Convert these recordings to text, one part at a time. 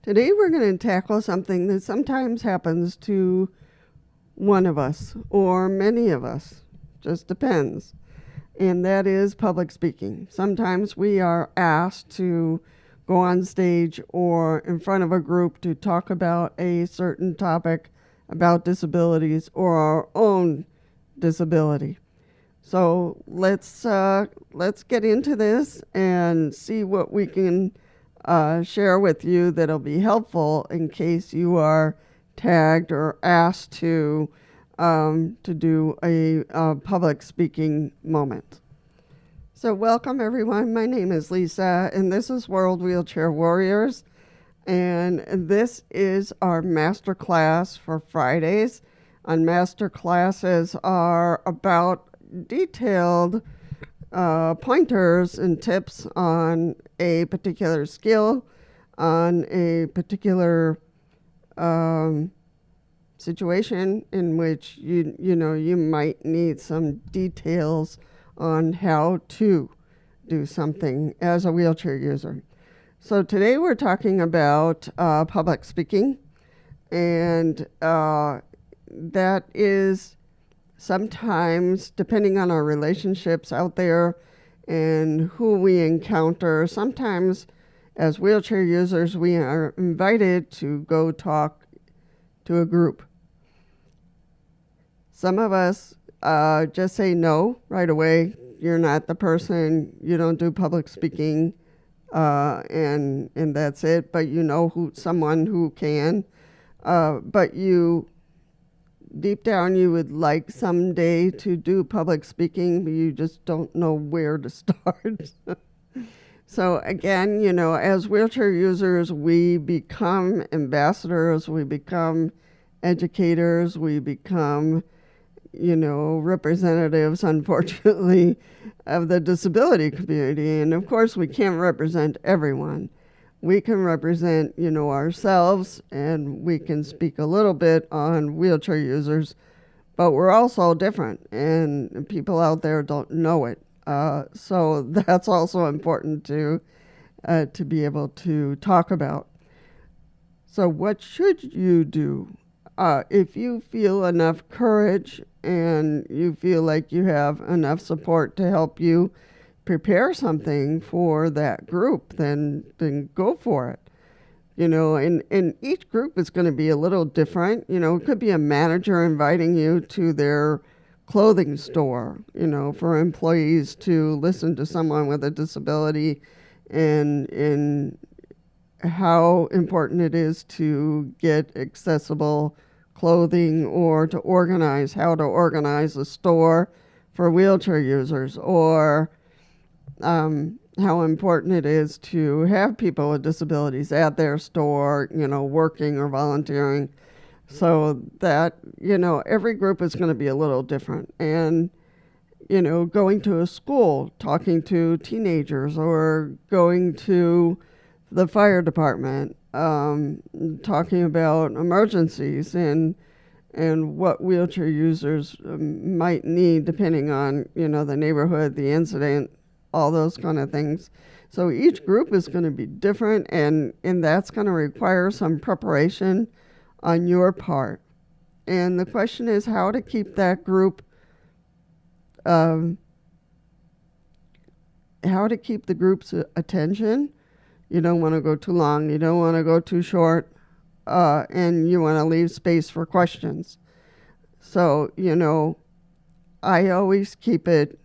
Today we're going to tackle something that sometimes happens to one of us or many of us, just depends, and that is public speaking. Sometimes we are asked to go on stage or in front of a group to talk about a certain topic about disabilities or our own disability. So let's get into this and see what we can share with you that'll be helpful in case you are tagged or asked to do a public speaking moment. So welcome everyone. My name is Lisa, and this is World Wheelchair Warriors, and this is our Masterclass for Fridays. And Masterclasses are about detailed pointers and tips on a particular skill, on a particular situation in which you might need some details on how to do something as a wheelchair user. So today we're talking about public speaking, and that is sometimes, depending on our relationships out there and who we encounter, sometimes as wheelchair users, we are invited to go talk to a group. Some of us just say no right away. You're not the person, you don't do public speaking, and that's it. But you know someone who can. But deep down, you would like someday to do public speaking, but you just don't know where to start. So again, as wheelchair users, we become ambassadors, we become educators, we become, representatives, unfortunately, of the disability community. And of course, we can't represent everyone. We can represent, ourselves, and we can speak a little bit on wheelchair users, but we're also different, and people out there don't know it. So that's also important to be able to talk about. So what should you do if you feel enough courage and you feel like you have enough support to help you prepare something for that group, then go for it. And each group is going to be a little different. It could be a manager inviting you to their clothing store, for employees to listen to someone with a disability and how important it is to get accessible clothing, or to how to organize a store for wheelchair users, or how important it is to have people with disabilities at their store, working or volunteering, so that, every group is going to be a little different. And, going to a school, talking to teenagers, or going to the fire department, talking about emergencies and what wheelchair users might need depending on, the neighborhood, the incident, all those kind of things. So each group is going to be different, and that's going to require some preparation on your part. And the question is how to keep that group, how to keep the group's attention. You don't want to go too long, you don't want to go too short, and you want to leave space for questions. So, I always keep it,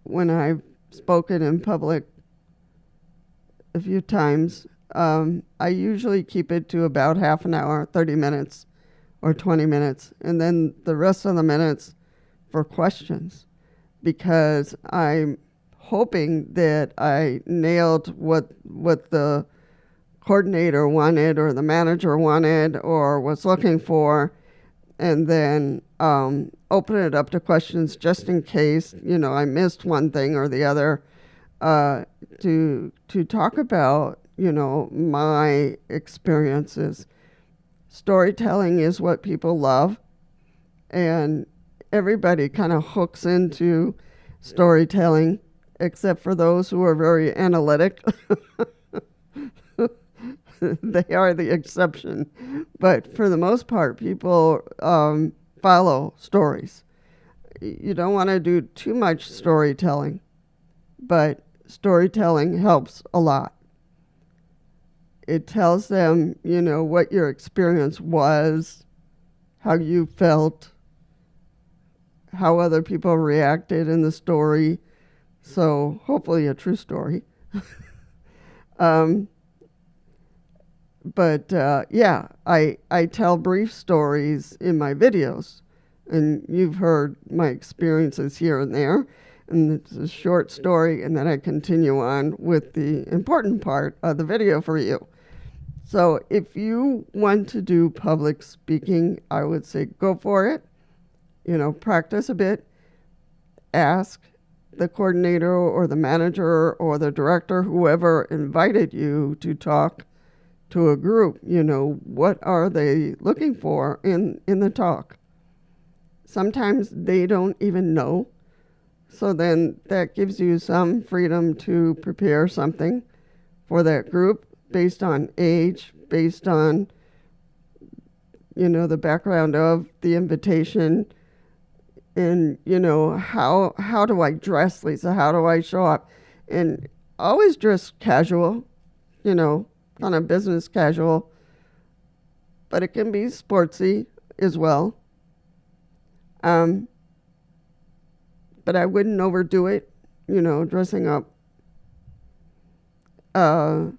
when I've spoken in public a few times, I usually keep it to about half an hour, 30 minutes or 20 minutes, and then the rest of the minutes for questions, because I'm hoping that I nailed what the coordinator wanted or the manager wanted or was looking for, and then open it up to questions just in case, I missed one thing or the other, to talk about, my experiences. Storytelling is what people love, and everybody kind of hooks into storytelling, except for those who are very analytic. They are the exception. But for the most part, people follow stories. You don't want to do too much storytelling, but storytelling helps a lot. It tells them, what your experience was, how you felt, how other people reacted in the story. So hopefully a true story. um, but yeah, I tell brief stories in my videos, and you've heard my experiences here and there. And it's a short story, and then I continue on with the important part of the video for you. So if you want to do public speaking, I would say go for it. Practice a bit. Ask the coordinator or the manager or the director, whoever invited you to talk to a group, what are they looking for in the talk? Sometimes they don't even know. So then that gives you some freedom to prepare something for that group based on age, based on, the background of the invitation. And, how do I dress, Lisa? How do I show up? And always dress casual, kind of business casual. But it can be sportsy as well. But I wouldn't overdo it, dressing up. And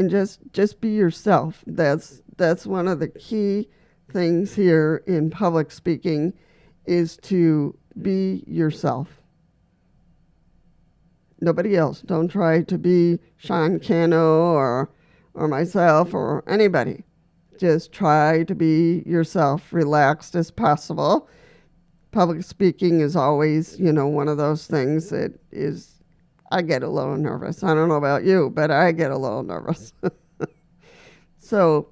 just be yourself. That's one of the key things here in public speaking, is to be yourself. Nobody else. Don't try to be Sean Cano or myself or anybody. Just try to be yourself, relaxed as possible. Public speaking is always, one of those things that is, I get a little nervous. I don't know about you, but I get a little nervous. So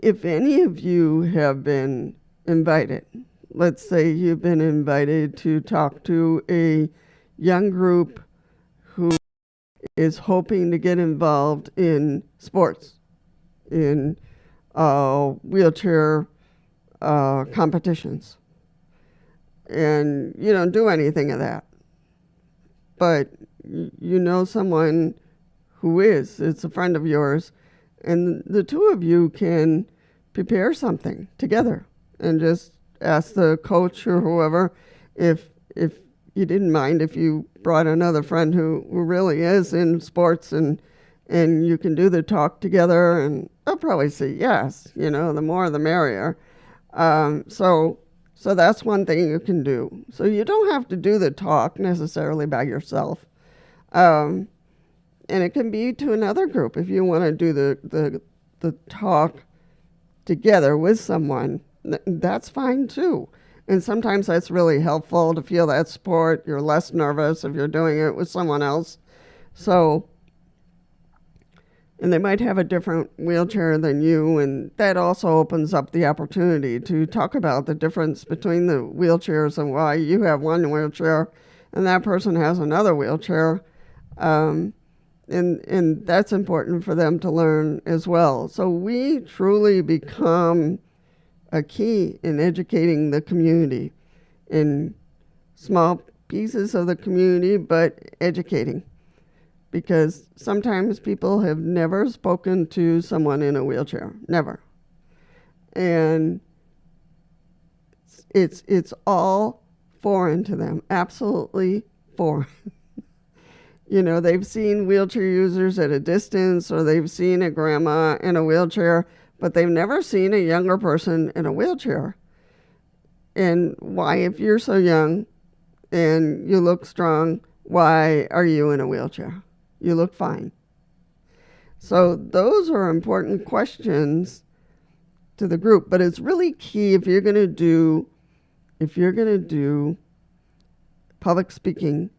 if any of you have been invited, let's say you've been invited to talk to a young group who is hoping to get involved in sports, in wheelchair competitions, and you don't do anything of that, but someone who is, it's a friend of yours, and the two of you can prepare something together and just ask the coach or whoever if you didn't mind if you brought another friend who really is in sports, and you can do the talk together, and they'll probably say yes, the more the merrier. So that's one thing you can do. So you don't have to do the talk necessarily by yourself. And it can be to another group if you want to do the talk together with someone. That's fine too. And sometimes that's really helpful to feel that support. You're less nervous if you're doing it with someone else. So, and they might have a different wheelchair than you, and that also opens up the opportunity to talk about the difference between the wheelchairs and why you have one wheelchair and that person has another wheelchair. And that's important for them to learn as well. So we truly become a key in educating the community, in small pieces of the community, but educating. Because sometimes people have never spoken to someone in a wheelchair, never. And it's all foreign to them, absolutely foreign. They've seen wheelchair users at a distance, or they've seen a grandma in a wheelchair, but they've never seen a younger person in a wheelchair. And why, if you're so young and you look strong, why are you in a wheelchair? You look fine. So those are important questions to the group, but it's really key if you're going to do public speaking,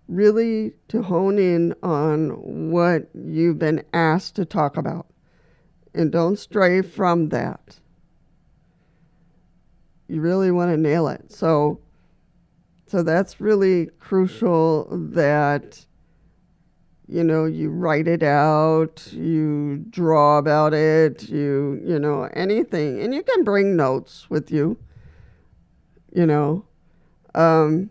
really to hone in on what you've been asked to talk about, and don't stray from that. You really want to nail it. So that's really crucial, that you write it out, you draw about it, anything. And you can bring notes with you, you know, um,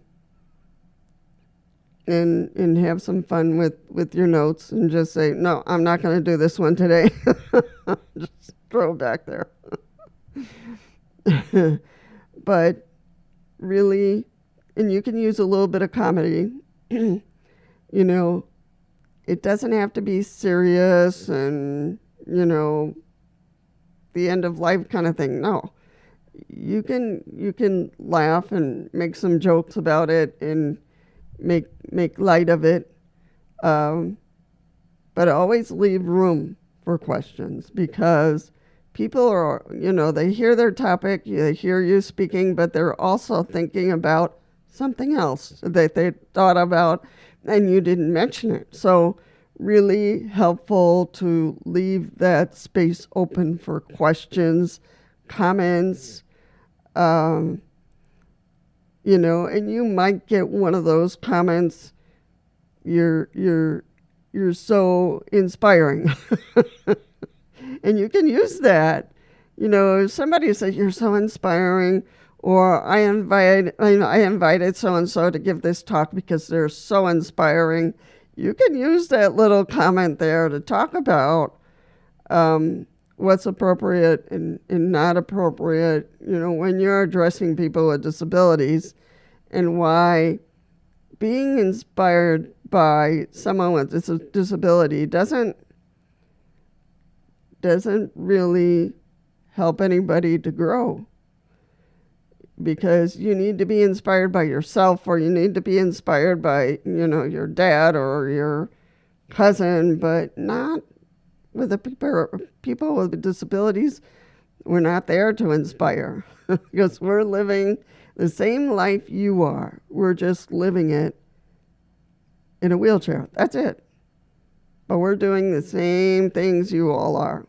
and have some fun with your notes and just say, no, I'm not going to do this one today. Just throw it back there. But really, and you can use a little bit of comedy, it doesn't have to be serious and, the end of life kind of thing. No, you can laugh and make some jokes about it and make light of it. But always leave room for questions, because people are, they hear their topic, they hear you speaking, but they're also thinking about something else that they thought about and you didn't mention it. So really helpful to leave that space open for questions, comments, and you might get one of those comments, you're so inspiring. And you can use that. If somebody says you're so inspiring, or I invited so-and-so to give this talk because they're so inspiring, you can use that little comment there to talk about what's appropriate and not appropriate, when you're addressing people with disabilities, and why being inspired by someone with a disability doesn't really help anybody to grow. Because you need to be inspired by yourself, or you need to be inspired by, your dad or your cousin, but not with the people with disabilities. We're not there to inspire because we're living the same life you are. We're just living it in a wheelchair. That's it. But we're doing the same things you all are.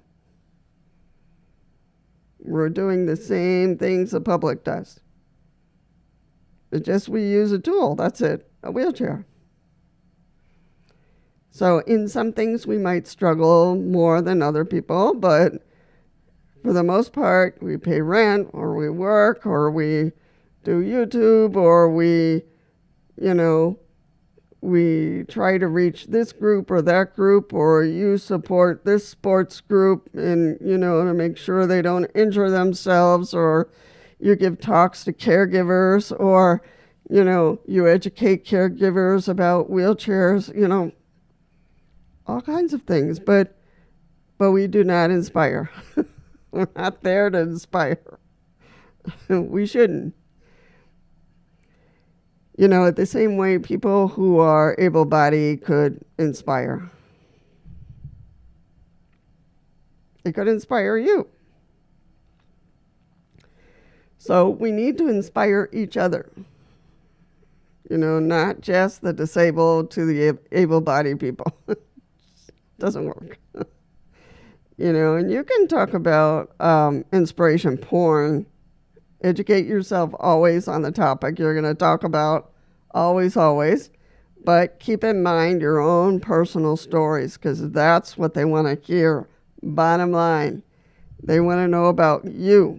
We're doing the same things the public does. It's just we use a tool. That's it. A wheelchair. So in some things we might struggle more than other people, but for the most part, we pay rent, or we work, or we do YouTube, or we try to reach this group or that group, or you support this sports group and, to make sure they don't injure themselves, or you give talks to caregivers, or, you educate caregivers about wheelchairs, all kinds of things. But we do not inspire. We're not there to inspire. We shouldn't. The same way people who are able-bodied could inspire. It could inspire you. So we need to inspire each other. Not just the disabled to the able-bodied people. Doesn't work. And you can talk about inspiration porn. Educate yourself always on the topic you're going to talk about, always. But keep in mind your own personal stories, because that's what they want to hear. Bottom line, they want to know about you.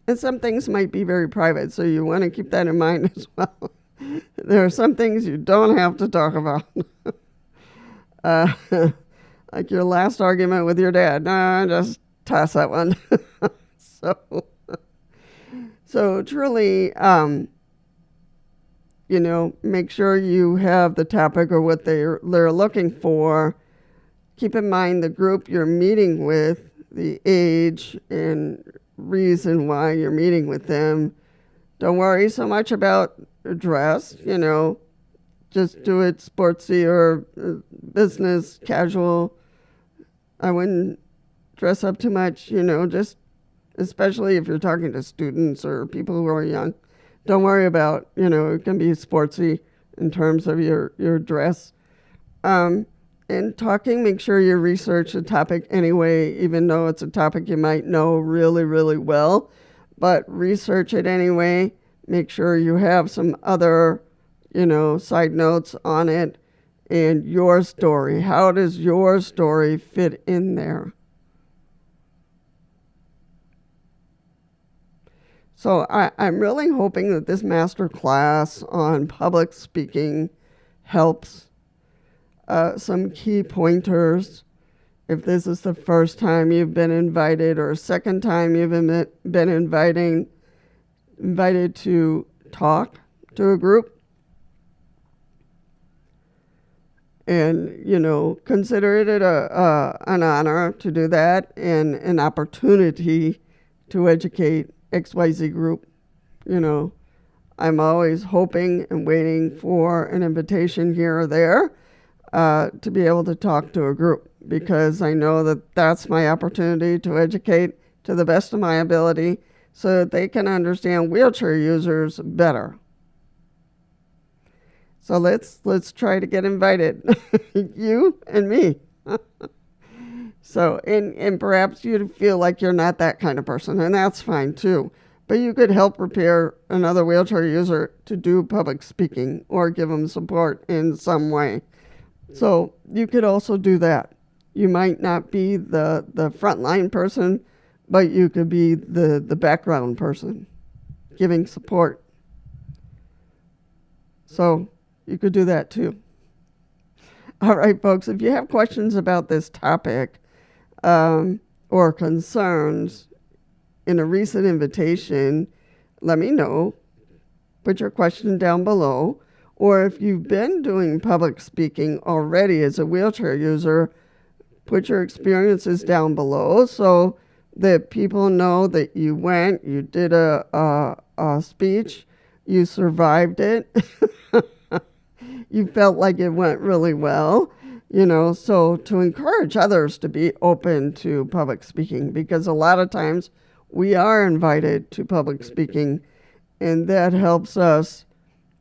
And some things might be very private, so you want to keep that in mind as well. There are some things you don't have to talk about. Like your last argument with your dad. No, just toss that one. So truly, make sure you have the topic or what they're looking for. Keep in mind the group you're meeting with, the age and reason why you're meeting with them. Don't worry so much about dress, just do it sportsy or business casual. I wouldn't dress up too much, just especially if you're talking to students or people who are young. Don't worry about, it can be sportsy in terms of your dress. And talking, make sure you research the topic anyway, even though it's a topic you might know really, really well. But research it anyway. Make sure you have some other side notes on it, and your story. How does your story fit in there? So I'm really hoping that this master class on public speaking helps. Some key pointers. If this is the first time you've been invited or second time you've been invited to talk to a group, and consider it an honor to do that and an opportunity to educate XYZ group. I'm always hoping and waiting for an invitation here or there to be able to talk to a group, because I know that that's my opportunity to educate to the best of my ability so that they can understand wheelchair users better. So let's try to get invited, you and me. So, and perhaps you feel like you're not that kind of person, and that's fine too. But you could help prepare another wheelchair user to do public speaking or give them support in some way. So you could also do that. You might not be the frontline person, but you could be the background person giving support. So you could do that too. All right, folks, if you have questions about this topic or concerns in a recent invitation, let me know. Put your question down below. Or if you've been doing public speaking already as a wheelchair user, put your experiences down below so that people know that you went, you did a speech, you survived it, you felt like it went really well, so to encourage others to be open to public speaking, because a lot of times we are invited to public speaking, and that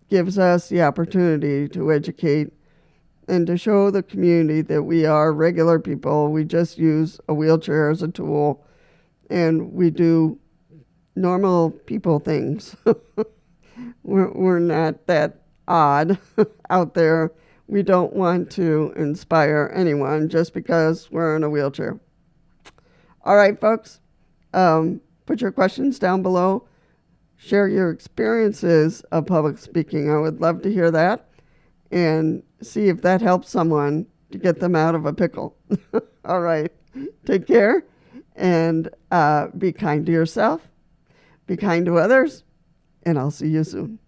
gives us the opportunity to educate and to show the community that we are regular people. We just use a wheelchair as a tool, and we do normal people things. We're not that odd out there. We don't want to inspire anyone just because we're in a wheelchair. All right, folks, put your questions down below. Share your experiences of public speaking. I would love to hear that and see if that helps someone to get them out of a pickle. All right. Take care and be kind to yourself, be kind to others, and I'll see you soon.